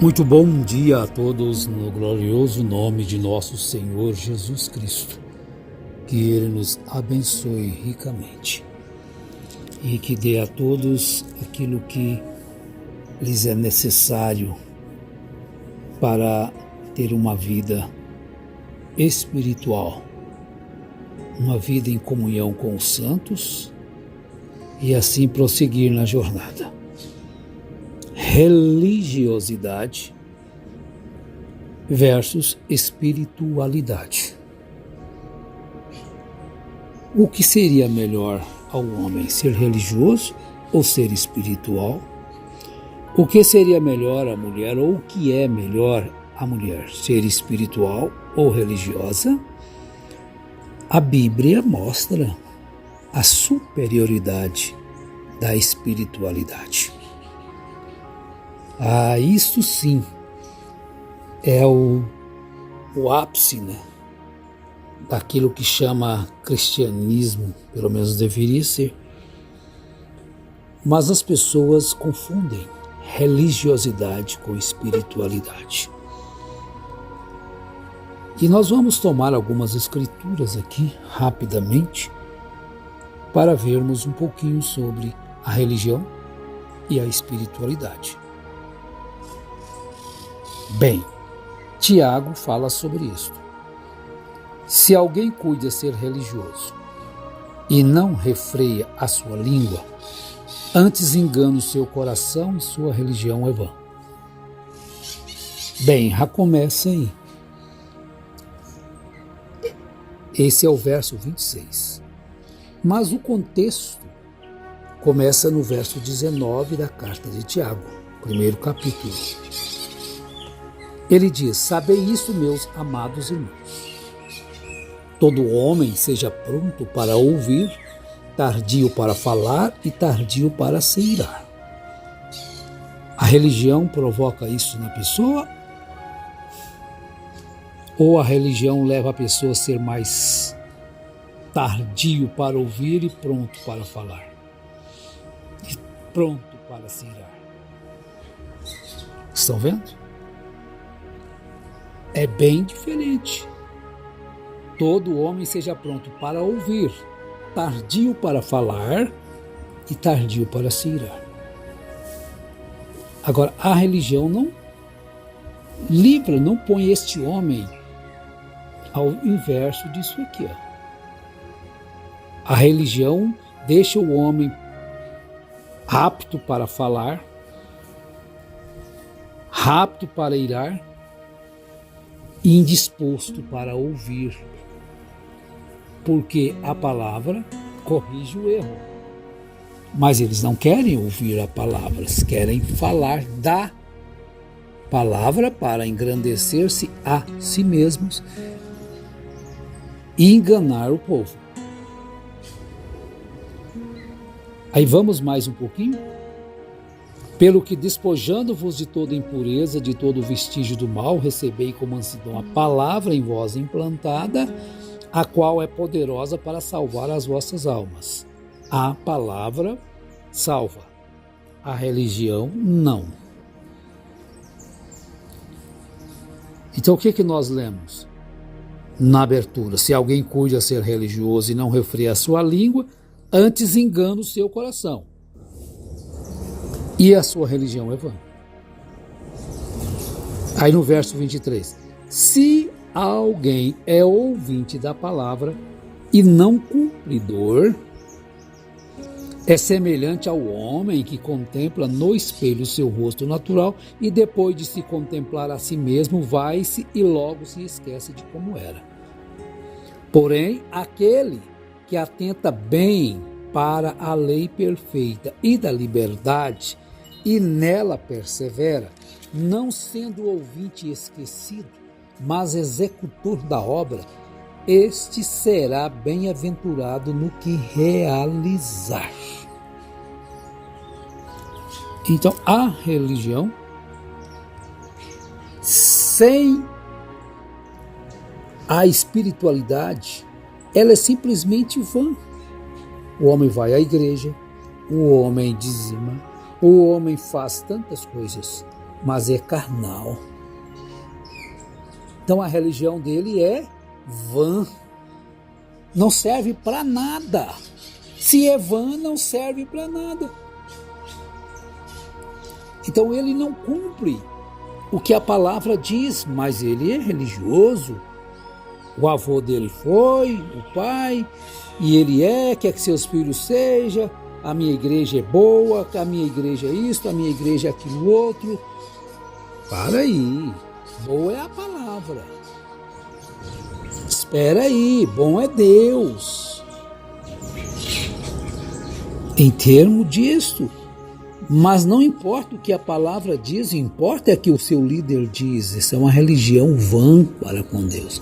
Muito bom dia a todos no glorioso nome de nosso Senhor Jesus Cristo. Que Ele nos abençoe ricamente e que dê a todos aquilo que lhes é necessário para ter uma vida espiritual, uma vida em comunhão com os santos e assim prosseguir na jornada. Religiosidade versus espiritualidade. O que seria melhor ao homem, ser religioso ou ser espiritual? O que seria melhor à mulher ou o que é melhor à mulher, ser espiritual ou religiosa? A Bíblia mostra a superioridade da espiritualidade. Isso sim é o ápice, daquilo que chama cristianismo, pelo menos deveria ser. Mas as pessoas confundem religiosidade com espiritualidade. E nós vamos tomar algumas escrituras aqui, rapidamente, para vermos um pouquinho sobre a religião e a espiritualidade. Bem, Tiago fala sobre isso. Se alguém cuida ser religioso e não refreia a sua língua, antes engana o seu coração e sua religião é vã. Bem, já começa aí. Esse é o verso 26. Mas o contexto começa no verso 19 da carta de Tiago, primeiro capítulo. Ele diz: sabei isto, meus amados irmãos. Todo homem seja pronto para ouvir, tardio para falar e tardio para se irar. A religião provoca isso na pessoa? Ou a religião leva a pessoa a ser mais tardio para ouvir e pronto para falar? E pronto para se irar? Estão vendo? É bem diferente. Todo homem seja pronto para ouvir, tardio para falar e tardio para se irar. Agora, a religião não livra, não põe este homem ao inverso disso aqui. A religião deixa o homem apto para falar, rápido para irar, e indisposto para ouvir, porque a palavra corrige o erro. Mas eles não querem ouvir a palavra, eles querem falar da palavra para engrandecer-se a si mesmos e enganar o povo. Aí vamos mais um pouquinho. Pelo que, despojando-vos de toda impureza, de todo vestígio do mal, recebei com mansidão a palavra em vós implantada, a qual é poderosa para salvar as vossas almas. A palavra salva, a religião não. Então o que nós lemos na abertura? Se alguém cuida ser religioso e não refreia a sua língua, antes engana o seu coração. E a sua religião é vã. Aí no verso 23. Se alguém é ouvinte da palavra e não cumpridor, é semelhante ao homem que contempla no espelho seu rosto natural e depois de se contemplar a si mesmo, vai-se e logo se esquece de como era. Porém, aquele que atenta bem para a lei perfeita e da liberdade, e nela persevera, não sendo ouvinte esquecido, mas executor da obra, este será bem-aventurado no que realizar. Então, a religião, sem a espiritualidade, ela é simplesmente vã. O homem vai à igreja, o homem dizima, o homem faz tantas coisas, mas é carnal. Então a religião dele é vã, não serve para nada. Se é vã, não serve para nada. Então ele não cumpre o que a palavra diz, mas ele é religioso. O avô dele foi, o pai, e ele quer que seus filhos sejam. A minha igreja é boa, a minha igreja é isso, a minha igreja é aquilo outro. Para aí, boa é a palavra. Espera aí, bom é Deus. Em termos disso, mas não importa o que a palavra diz, importa é que o seu líder diz. Isso é uma religião vã para com Deus.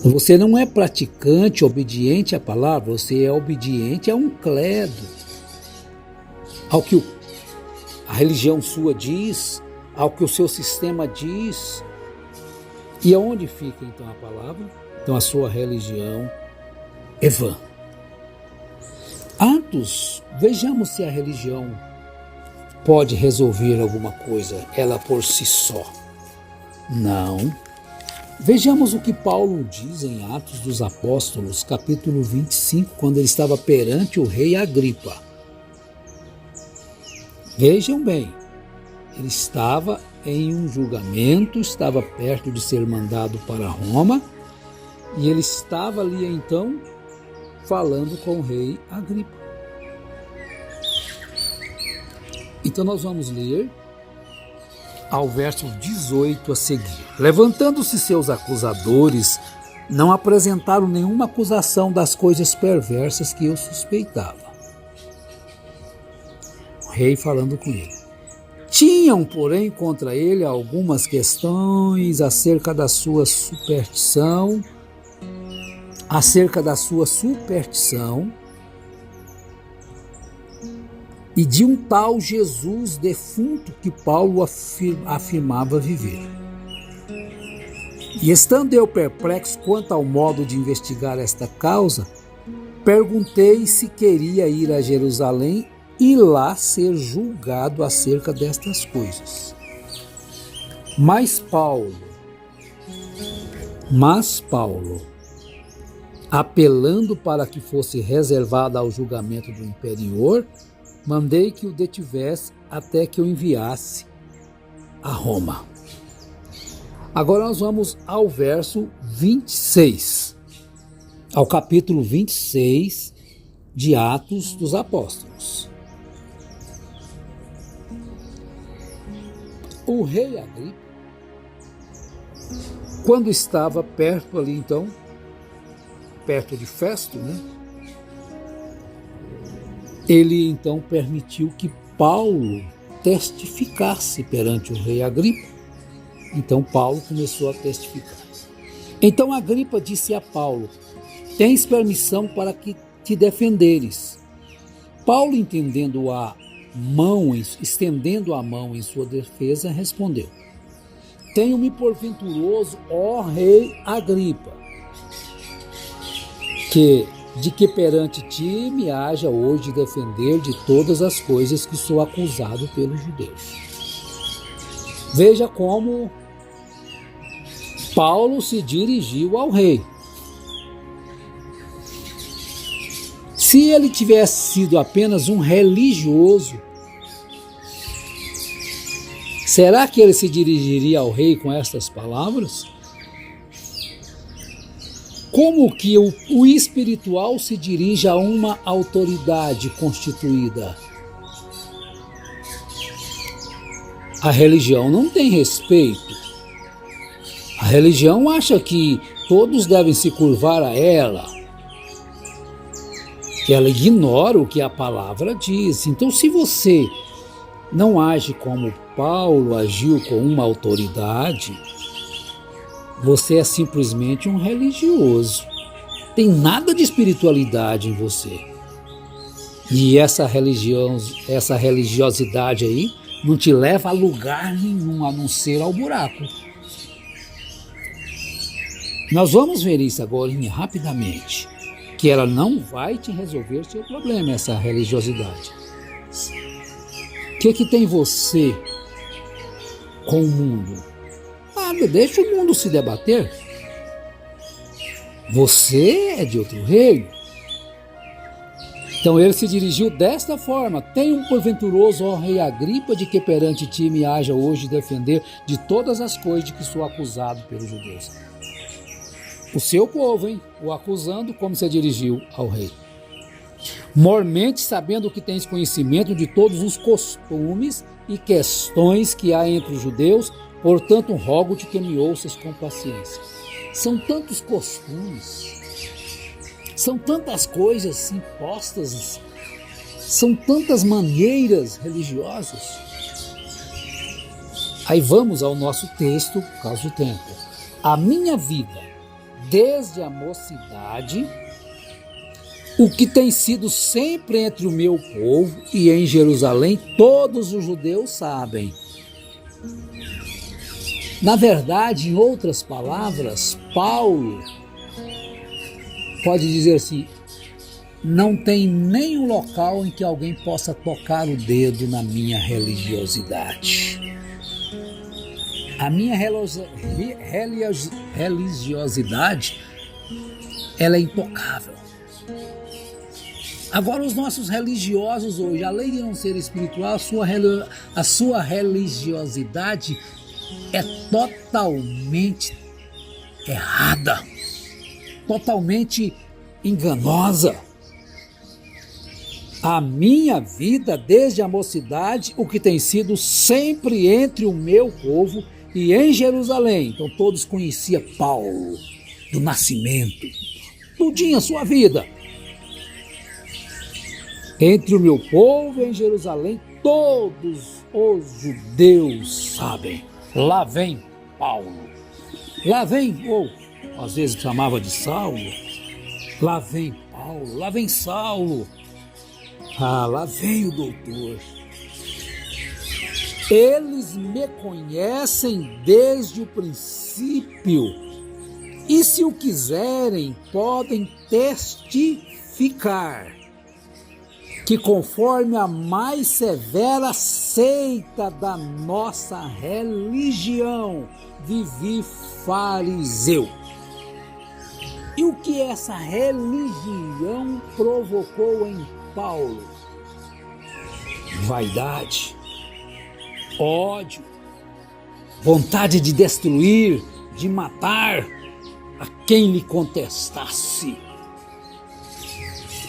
Você não é praticante, obediente à palavra, você é obediente a um credo, ao que a religião sua diz, ao que o seu sistema diz. E aonde fica então a palavra? Então a sua religião é vã. Atos, vejamos se a religião pode resolver alguma coisa, ela por si só. Não. Vejamos o que Paulo diz em Atos dos Apóstolos, capítulo 25, quando ele estava perante o rei Agripa. Vejam bem, ele estava em um julgamento, estava perto de ser mandado para Roma, e ele estava ali então falando com o rei Agripa. Então nós vamos ler ao verso 18 a seguir. Levantando-se seus acusadores, não apresentaram nenhuma acusação das coisas perversas que eu suspeitava. O rei falando com ele. Tinham, porém, contra ele algumas questões acerca da sua superstição, e de um tal Jesus defunto que Paulo afirmava viver. E estando eu perplexo quanto ao modo de investigar esta causa, perguntei se queria ir a Jerusalém e lá ser julgado acerca destas coisas. Mas Paulo, apelando para que fosse reservado ao julgamento do imperior, mandei que o detivesse até que o enviasse a Roma. Agora nós vamos ao verso 26, ao capítulo 26 de Atos dos Apóstolos. O rei Agripa, quando estava perto ali então, perto de Festo, ele então permitiu que Paulo testificasse perante o rei Agripa. Então Paulo começou a testificar. Então Agripa disse a Paulo: tens permissão para que te defenderes. Paulo, estendendo a mão em sua defesa, respondeu: tenho-me por venturoso, ó rei Agripa, de que perante ti me haja hoje defender de todas as coisas que sou acusado pelos judeus. Veja como Paulo se dirigiu ao rei. Se ele tivesse sido apenas um religioso, será que ele se dirigiria ao rei com estas palavras? Como que o espiritual se dirige a uma autoridade constituída? A religião não tem respeito. A religião acha que todos devem se curvar a ela. Ela ignora o que a palavra diz. Então, se você não age como Paulo agiu com uma autoridade, você é simplesmente um religioso. Tem nada de espiritualidade em você. E essa religiosidade aí não te leva a lugar nenhum, a não ser ao buraco. Nós vamos ver isso agora rapidamente, que ela não vai te resolver seu problema, essa religiosidade. O que tem você com o mundo. Deixa o mundo se debater. Você é de outro reino. Então ele se dirigiu desta forma: tenho por venturoso, ó rei Agripa, de que perante ti me haja hoje defender de todas as coisas de que sou acusado pelos judeus. O seu povo, o acusando, como se dirigiu ao rei. Mormente sabendo que tens conhecimento de todos os costumes e questões que há entre os judeus, portanto rogo-te que me ouças com paciência. São tantos costumes, são tantas coisas impostas, são tantas maneiras religiosas. Aí vamos ao nosso texto, por causa do tempo. A minha vida, desde a mocidade, o que tem sido sempre entre o meu povo e em Jerusalém, todos os judeus sabem. Na verdade, em outras palavras, Paulo pode dizer assim: não tem nenhum local em que alguém possa tocar o dedo na minha religiosidade. A minha religiosidade, ela é intocável. Agora, os nossos religiosos hoje, além de não ser espiritual, a sua religiosidade é totalmente errada, totalmente enganosa. A minha vida, desde a mocidade, o que tem sido sempre entre o meu povo e em Jerusalém. Então todos conheciam Paulo, do nascimento, tudinho a sua vida. Entre o meu povo e em Jerusalém, todos os judeus sabem. Lá vem Paulo. Lá vem, ou às vezes chamava de Saulo. Lá vem Paulo, lá vem Saulo. Lá vem o doutor. Eles me conhecem desde o princípio e, se o quiserem, podem testificar que, conforme a mais severa seita da nossa religião, vivi fariseu. E o que essa religião provocou em Paulo? Vaidade, ódio, vontade de destruir, de matar a quem lhe contestasse.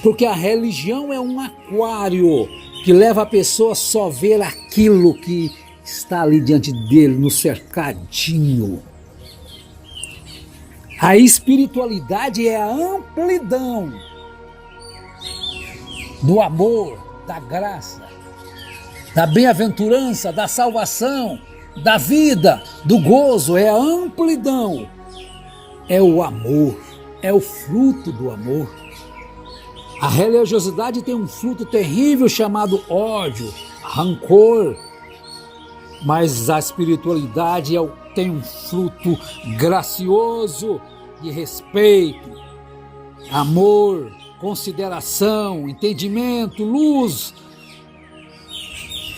Porque a religião é um aquário que leva a pessoa a só ver aquilo que está ali diante dele, no cercadinho. A espiritualidade é a amplidão do amor, da graça, da bem-aventurança, da salvação, da vida, do gozo. É a amplidão, é o amor, é o fruto do amor. A religiosidade tem um fruto terrível chamado ódio, rancor, mas a espiritualidade tem um fruto gracioso de respeito, amor, consideração, entendimento, luz,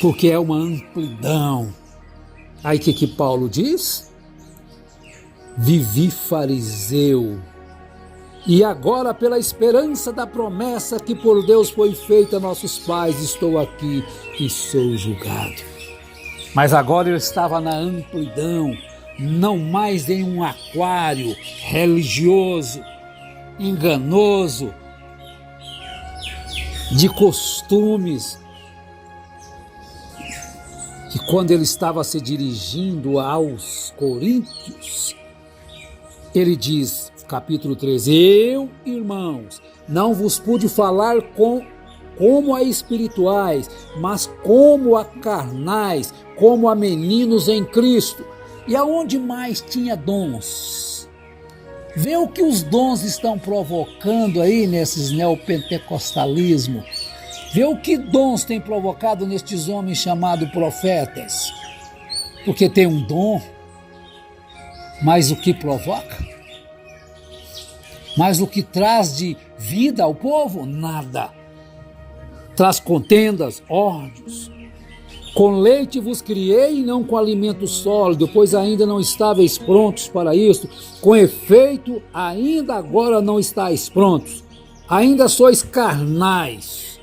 porque é uma amplidão. Aí o que Paulo diz? Vivi fariseu. E agora, pela esperança da promessa que por Deus foi feita a nossos pais, estou aqui e sou julgado. Mas agora ele estava na amplidão, não mais em um aquário religioso, enganoso, de costumes. Que quando ele estava se dirigindo aos Coríntios, ele diz, capítulo 13, eu, irmãos, não vos pude falar como a espirituais, mas como a carnais, como a meninos em Cristo. E aonde mais tinha dons? Vê o que os dons estão provocando aí nesses neopentecostalismo. Vê o que dons tem provocado nestes homens chamados profetas. Porque tem um dom, mas o que provoca? Mas o que traz de vida ao povo? Nada. Traz contendas, ódios, Com leite vos criei e não com alimento sólido, pois ainda não estáveis prontos para isto. Com efeito, ainda agora não estáis prontos. Ainda sois carnais.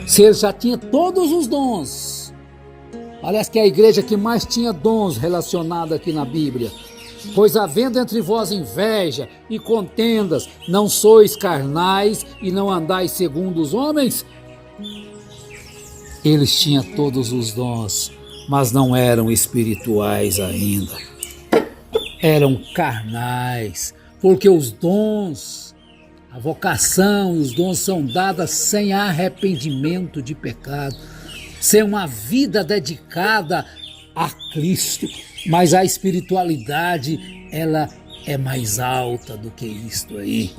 Se ele já tinha todos os dons, parece que é a igreja que mais tinha dons relacionados aqui na Bíblia. Pois havendo entre vós inveja e contendas, não sois carnais e não andais segundo os homens? Eles tinham todos os dons, mas não eram espirituais ainda. Eram carnais, porque os dons, a vocação e os dons são dadas sem arrependimento de pecado, sem uma vida dedicada a Cristo. Mas a espiritualidade, ela é mais alta do que isto aí.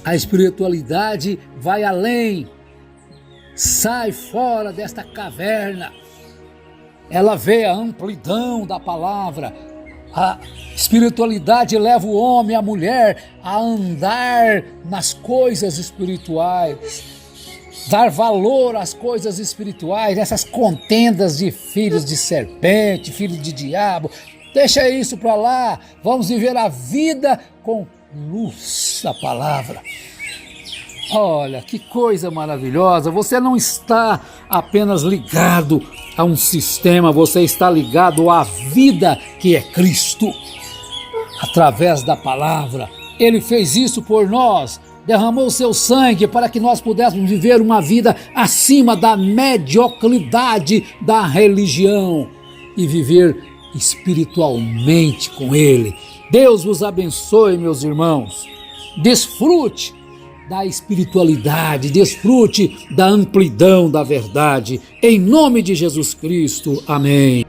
A espiritualidade vai além. Sai fora desta caverna. Ela vê a amplidão da palavra. A espiritualidade leva o homem e a mulher a andar nas coisas espirituais, dar valor às coisas espirituais, essas contendas de filhos de serpente, filhos de diabo. Deixa isso para lá. Vamos viver a vida com luz da palavra. Olha, que coisa maravilhosa, você não está apenas ligado a um sistema, você está ligado à vida que é Cristo, através da palavra. Ele fez isso por nós, derramou seu sangue para que nós pudéssemos viver uma vida acima da mediocridade da religião e viver espiritualmente com Ele. Deus vos abençoe, meus irmãos. Desfrute da espiritualidade, desfrute da amplidão da verdade. Em nome de Jesus Cristo. Amém.